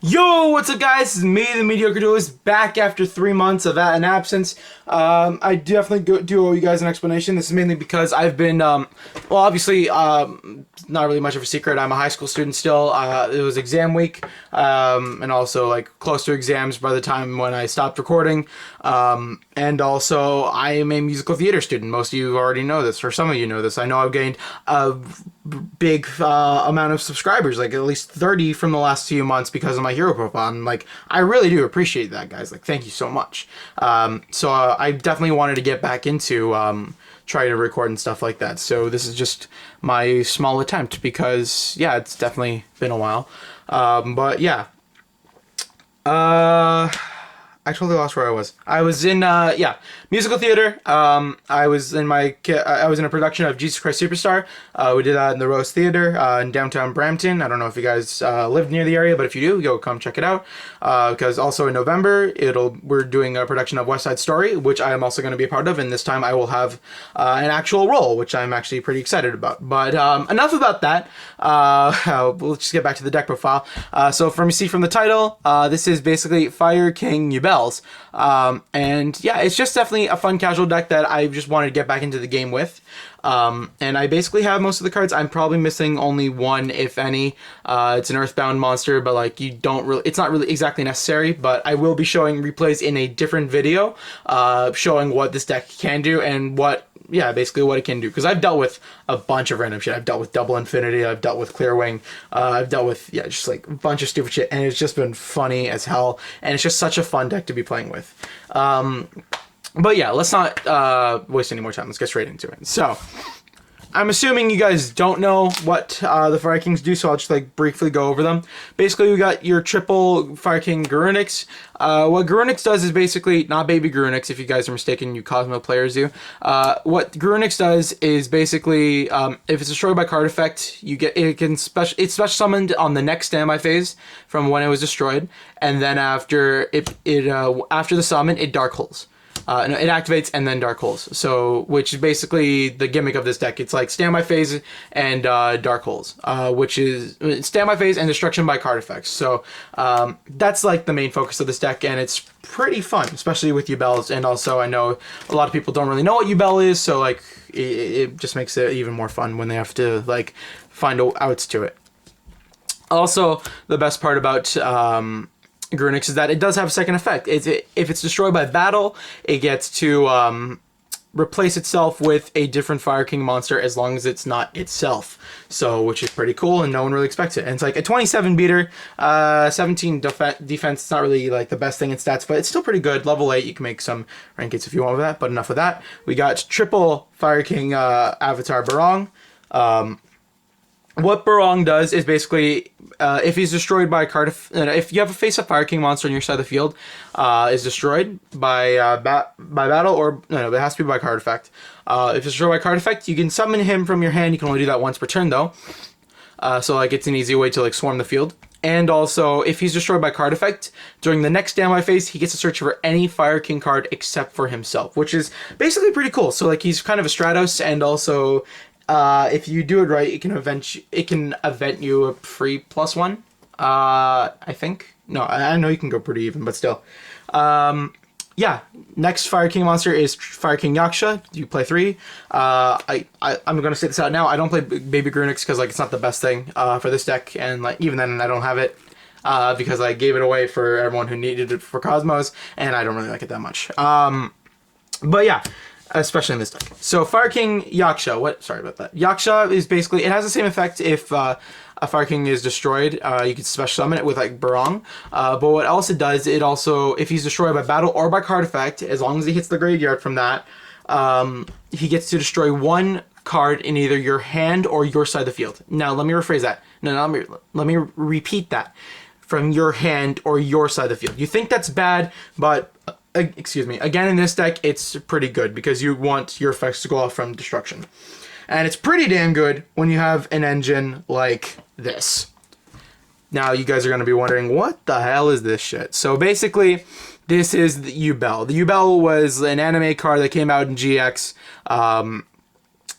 Yo, what's up guys? This is me, the Mediocre Duelist, back after 3 months of an absence. I definitely do owe you guys an explanation. This is mainly because I've been, well obviously, not really much of a secret. I'm a high school student still. It was exam week, and also like close to exams by the time when I stopped recording. And also I am a musical theater student. Most of you already know this, or some of you know this. I know I've gained a big amount of subscribers, like at least 30 from the last few months because of my hero profile, and like I really do appreciate that, guys. Like, thank you so much. So I definitely wanted to get back into try to record and stuff like that. So this is just my small attempt because yeah, it's definitely been a while. But yeah, I totally lost where I was. I was in musical theater. I was in a production of Jesus Christ Superstar. We did that in the Rose Theater in downtown Brampton. I don't know if you guys live near the area, but if you do, go come check it out. Because also in November, we're doing a production of West Side Story, which I am also going to be a part of, and this time I will have an actual role, which I'm actually pretty excited about. But enough about that. Let's just get back to the deck profile. So from the title, this is basically fireking Ubel. And yeah, it's just definitely a fun casual deck that I just wanted to get back into the game with. And I basically have most of the cards. I'm probably missing only one, if any. It's an Earthbound monster, but like it's not really exactly necessary, but I will be showing replays in a different video, showing what this deck can do and basically what it can do. Because I've dealt with a bunch of random shit. I've dealt with Double Infinity, I've dealt with Clearwing, I've dealt with, just like a bunch of stupid shit, and it's just been funny as hell, and it's just such a fun deck to be playing with. But yeah, let's not waste any more time. Let's get straight into it. So, I'm assuming you guys don't know what the Firekings do, so I'll just like briefly go over them. Basically, we got your triple Fireking Garunix. What Garunix does is basically, not Baby Garunix, if you guys are mistaken, you Cosmo players do. What Garunix does is basically, if it's destroyed by card effect, it's special summoned on the next standby phase from when it was destroyed, and then after after the summon, it Dark Holes. No, it activates and then Dark Holes. So, which is basically the gimmick of this deck. It's like Standby Phase and Dark Holes, which is Standby Phase and Destruction by card effects. So, that's like the main focus of this deck, and it's pretty fun, especially with Ubels. And also, I know a lot of people don't really know what Ubel is, so like it just makes it even more fun when they have to like find outs to it. Also, the best part about Garunix is that it does have a second effect. If it's destroyed by battle, it gets to replace itself with a different Fireking monster as long as it's not itself. So, which is pretty cool, and no one really expects it. And it's like a 27 beater, 17 defense. It's not really like the best thing in stats, but it's still pretty good. Level 8, you can make some rank 8s if you want with that, but enough of that. We got triple Fireking Avatar Barong. What Barong does is basically, if he's destroyed by a card, if you have a face-up Fireking monster on your side of the field, is destroyed by battle, or no, it has to be by card effect. If it's destroyed by card effect, you can summon him from your hand. You can only do that once per turn, though. So like it's an easy way to like swarm the field. And also, if he's destroyed by card effect, during the next standby phase, he gets to search for any Fireking card except for himself, which is basically pretty cool. So like he's kind of a Stratos, and also, if you do it right, it can event you a free +1. I think. No, I know you can go pretty even, but still. Yeah. Next Fireking monster is Fireking Yaksha. You play 3. I'm gonna say this out now. I don't play Baby Garunix because like it's not the best thing for this deck, and like even then I don't have it because I gave it away for everyone who needed it for Cosmos, and I don't really like it that much. But yeah. Especially in this deck. So Fireking Yaksha, sorry about that. Yaksha is basically, it has the same effect if a Fireking is destroyed. You can special summon it with like Barong. But what else it does, it also, if he's destroyed by battle or by card effect, as long as he hits the graveyard from that, he gets to destroy one card in either your hand or your side of the field. Now let me rephrase that. Let me repeat that. From your hand or your side of the field. You think that's bad, but excuse me, again in this deck it's pretty good because you want your effects to go off from destruction. And it's pretty damn good when you have an engine like this. Now you guys are going to be wondering, what the hell is this shit? So basically, this is the Ubel. The Ubel was an anime card that came out in GX.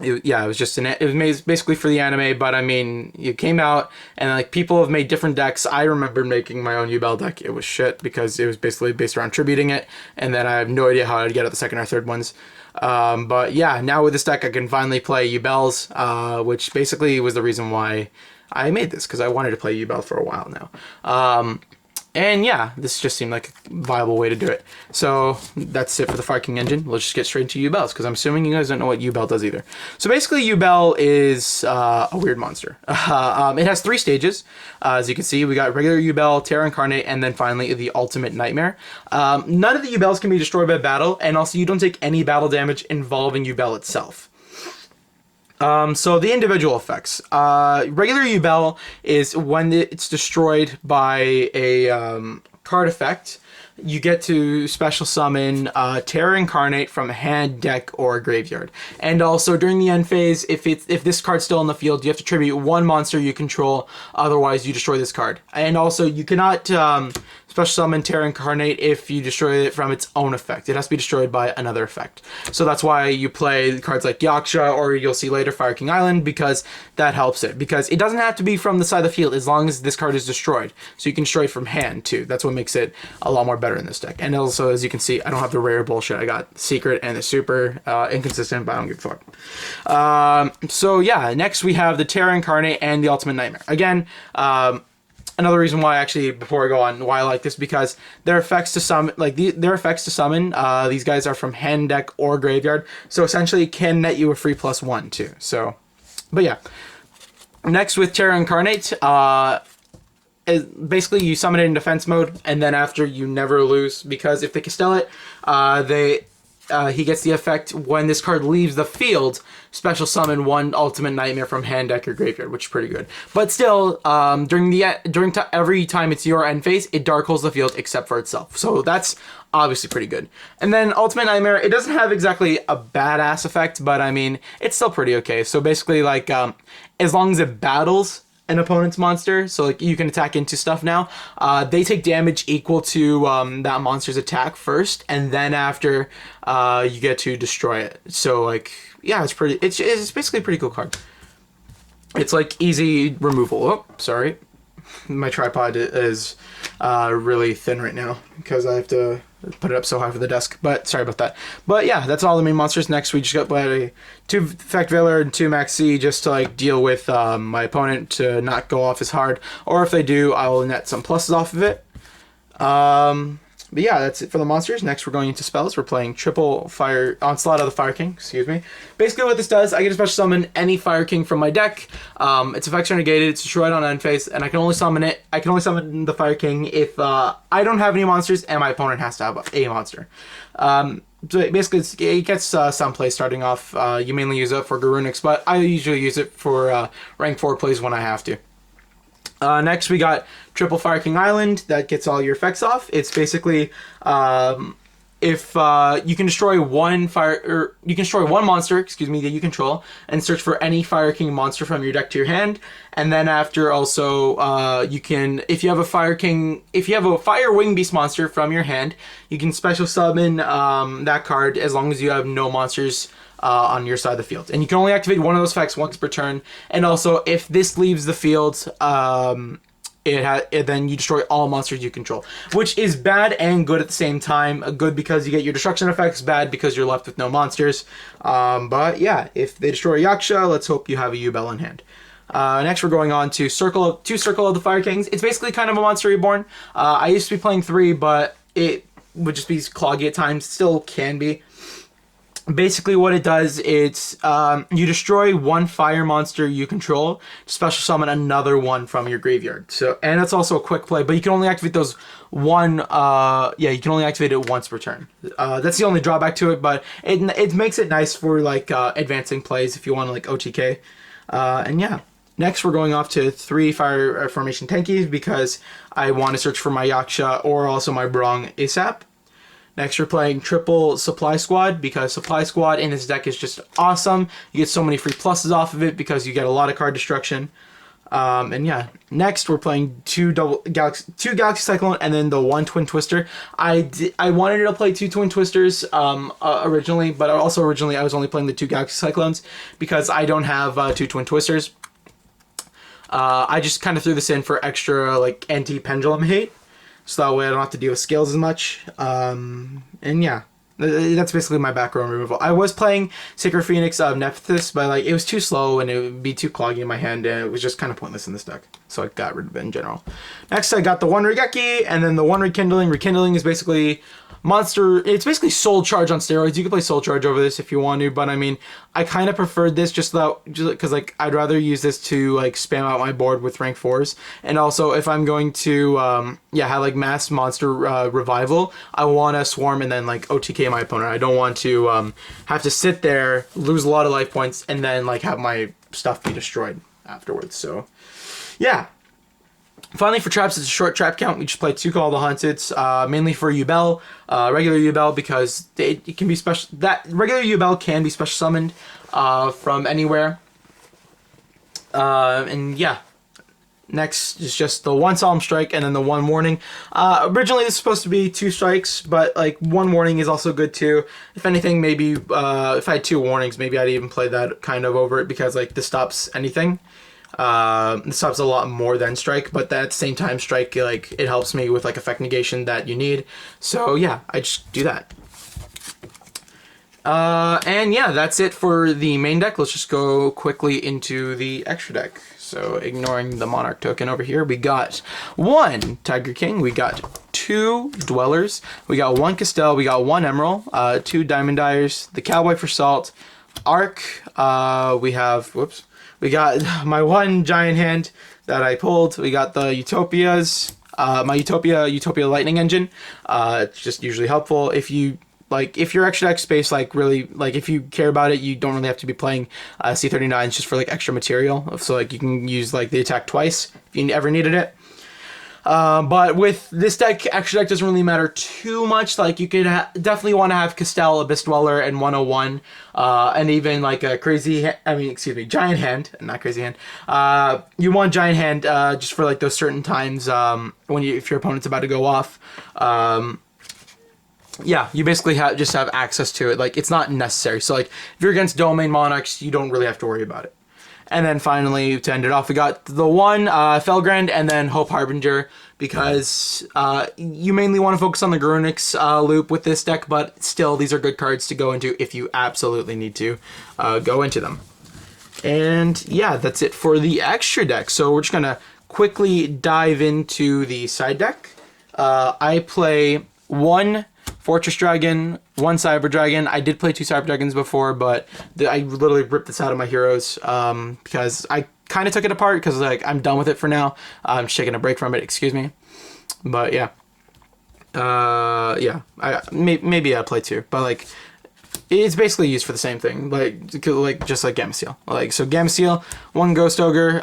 it was just it was made basically for the anime, but I mean, it came out and like people have made different decks. I remember making my own Ubel deck. It was shit because it was basically based around tributing it, and then I have no idea how I'd get at the second or third ones. But yeah, now with this deck I can finally play Ubels, which basically was the reason why I made this, because I wanted to play Ubel for a while now. And yeah, this just seemed like a viable way to do it. So that's it for the fireking engine. We'll just get straight into Ubels, because I'm assuming you guys don't know what Ubel does either. So basically, Ubel is a weird monster. It has 3 stages. As you can see, we got regular Ubel, Terra Incarnate, and then finally the Ultimate Nightmare. None of the Ubels can be destroyed by battle, and also you don't take any battle damage involving Ubel itself. So the individual effects. Regular Ubel is when it's destroyed by a card effect, you get to special summon Terra Incarnate from hand, deck, or graveyard. And also during the end phase, if this card's still in the field, you have to tribute 1 monster you control, otherwise you destroy this card. And also you cannot special summon Terra Incarnate if you destroy it from its own effect. It has to be destroyed by another effect. So that's why you play cards like Yaksha, or you'll see later Fireking Island, because that helps it. Because it doesn't have to be from the side of the field as long as this card is destroyed. So you can destroy it from hand too. That's what makes it a lot more better in this deck. And also, as you can see, I don't have the rare bullshit. I got Secret and the Super, inconsistent, but I don't give a fuck. So yeah, next we have the Terra Incarnate and the Ultimate Nightmare. Again, another reason why, actually, before I go on, why I like this, because their effects to summon, these guys are from hand, deck, or graveyard. So essentially, it can net you a free +1 too. So, but yeah. Next with Terra Incarnate, basically you summon it in defense mode, and then after you never lose, because if they Castell it, he gets the effect when this card leaves the field, special summon 1 Ultimate Nightmare from hand, deck, or graveyard, which is pretty good. But still, every time it's your end phase, it dark holes the field except for itself. So that's obviously pretty good. And then Ultimate Nightmare, it doesn't have exactly a badass effect, but I mean, it's still pretty okay. So basically, like, as long as it battles an opponent's monster, so like you can attack into stuff now, they take damage equal to that monster's attack first, and then after you get to destroy it. So like, yeah, it's basically a pretty cool card. It's like easy removal. Oh, sorry, my tripod is really thin right now because I have to put it up so high for the desk, but sorry about that. But yeah, that's all the main monsters. Next we just got 2 Effect Veiler and 2 Max C, just to like deal with my opponent to not go off as hard, or if they do, I will net some pluses off of it. But yeah, that's it for the monsters. Next we're going into spells. We're playing triple Fire Onslaught of the Fireking, excuse me. Basically what this does, I get to special summon any Fireking from my deck. Its effects are negated, it's destroyed on end phase, and I can only summon it. I can only summon the Fireking if I don't have any monsters and my opponent has to have a monster. So basically it gets some plays starting off. You mainly use it for Garunix, but I usually use it for rank 4 plays when I have to. Next we got triple Fireking Island. That gets all your effects off. It's basically if you can destroy one monster, excuse me, that you control, and search for any Fireking monster from your deck to your hand. And then after also you can, if you have a Fire Wing Beast monster from your hand, you can special summon that card as long as you have no monsters on your side of the field, and you can only activate one of those effects once per turn. And also, if this leaves the field, then you destroy all monsters you control, which is bad and good at the same time. Good because you get your destruction effects, bad because you're left with no monsters. But yeah, if they destroy Yaksha, let's hope you have a Ubel in hand. Next we're going on to Circle of the Fire Kings. It's basically kind of a Monster Reborn. I used to be playing 3, but it would just be cloggy at times. Still can be. Basically what it does, it's you destroy 1 fire monster you control, special summon another one from your graveyard. So, and it's also a quick play, but you can only activate those you can only activate it once per turn. That's the only drawback to it, but it makes it nice for like advancing plays if you want to like OTK. And yeah. Next we're going off to 3 Fire Formation Tankies because I want to search for my Yaksha or also my Brong ASAP. Next, we're playing triple Supply Squad because Supply Squad in this deck is just awesome. You get so many free pluses off of it because you get a lot of card destruction. And yeah, next we're playing two Galaxy Cyclone and then the one Twin Twister. I wanted to play two Twin Twisters originally, but also originally I was only playing the two Galaxy Cyclones because I don't have two Twin Twisters. I just kind of threw this in for extra like anti-pendulum hate, so that way I don't have to deal with scales as much. And yeah. That's basically my back row removal. I was playing Sacred Phoenix of Nephthys, but like it was too slow and it would be too cloggy in my hand, and it was just kind of pointless in this deck. So I got rid of it in general. Next, I got the one Regeki and then the one Rekindling. Rekindling is basically monster. It's basically Soul Charge on steroids. You can play Soul Charge over this if you want to, but I mean, I kind of preferred this just because like I'd rather use this to like spam out my board with rank 4s, and also if I'm going to have like mass monster revival, I want to swarm and then like OTK my opponent. I don't want to have to sit there, lose a lot of life points, and then like have my stuff be destroyed afterwards. So yeah. Finally, for traps, it's a short trap count. We just play two Call of the Haunted, mainly for Ubel, regular Ubel, because it can be special. That regular Ubel can be special summoned from anywhere. And yeah, next is just the one Solemn Strike and then the one Warning. Originally, this is supposed to be two strikes, but like one Warning is also good too. If anything, maybe if I had two Warnings, maybe I'd even play that kind of over it because like this stops anything. This stops a lot more than strike, but at the same time, strike, like, it helps me with like effect negation that you need. So yeah, I just do that. And yeah, that's it for the main deck. Let's just go quickly into the extra deck. So ignoring the Monarch token over here, we got one Tiger King, we got two Dwellers, we got one Castell, we got one Emerald, two Diamond Dyers, the Cowboy for Salt, Arc, we have, we got my one giant hand that I pulled. We got the Utopias, my Utopia Lightning Engine. It's just usually helpful if you if your extra deck space really if you care about it, you don't really have to be playing C39s just for like extra material. So like you can use like the attack twice if you ever needed it. But with this deck, extra deck doesn't really matter too much. Like you could definitely want to have Castell, Abyss Dweller, and 101, and even like a giant hand, not crazy hand. You want giant hand just for like those certain times if your opponent's about to go off. Yeah, you basically just have access to it. Like it's not necessary. So like if you're against Domain Monarchs, you don't really have to worry about it. And then finally, to end it off, we got the one Felgrand and then Hope Harbinger, because you mainly want to focus on the Garunix loop with this deck, but still, these are good cards to go into if you absolutely need to go into them. And yeah, that's it for the extra deck. So we're just going to quickly dive into the side deck. I play one Fortress Dragon, one Cyber Dragon. I did play two Cyber Dragons before, but I literally ripped this out of my heroes because I kind of took it apart because like I'm done with it for now. I'm just taking a break from it, excuse me. But yeah. Maybe I'll play two, but like it's basically used for the same thing, just like Gamma Seal. So Gamma Seal, one Ghost Ogre,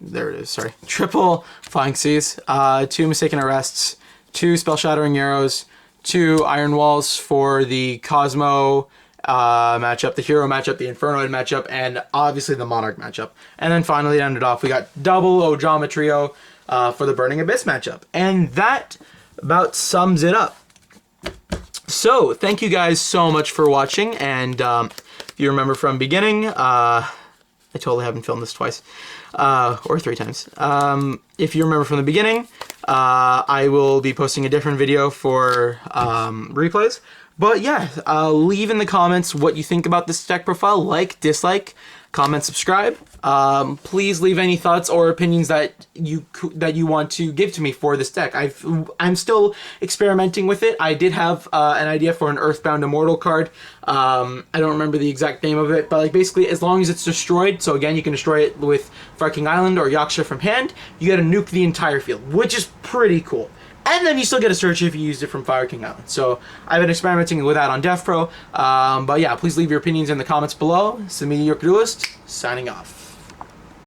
there it is, sorry. Triple Flying Seas, two Mistaken Arrests, two Spell Shattering Arrows, two Iron Walls for the Cosmo matchup, the Hero matchup, the Infernoid matchup, and obviously the Monarch matchup. And then finally, to end it off, we got double Ojama Trio for the Burning Abyss matchup. And that about sums it up. So, thank you guys so much for watching, and if you remember from beginning, I totally haven't filmed this twice, or 3 times. If you remember from the beginning, I will be posting a different video for replays. But yeah, leave in the comments what you think about this deck profile. Like, dislike, comment, subscribe. Please leave any thoughts or opinions that you want to give to me for this deck. I'm still experimenting with it. I did have an idea for an Earthbound Immortal card. I don't remember the exact name of it, but like basically as long as it's destroyed, so again you can destroy it with Fireking Island or Yaksha from hand, you get to nuke the entire field, which is pretty cool. And then you still get a search if you used it from Fireking Island. So I've been experimenting with that on DevPro. But yeah, please leave your opinions in the comments below. This is me, your Duelist, signing off.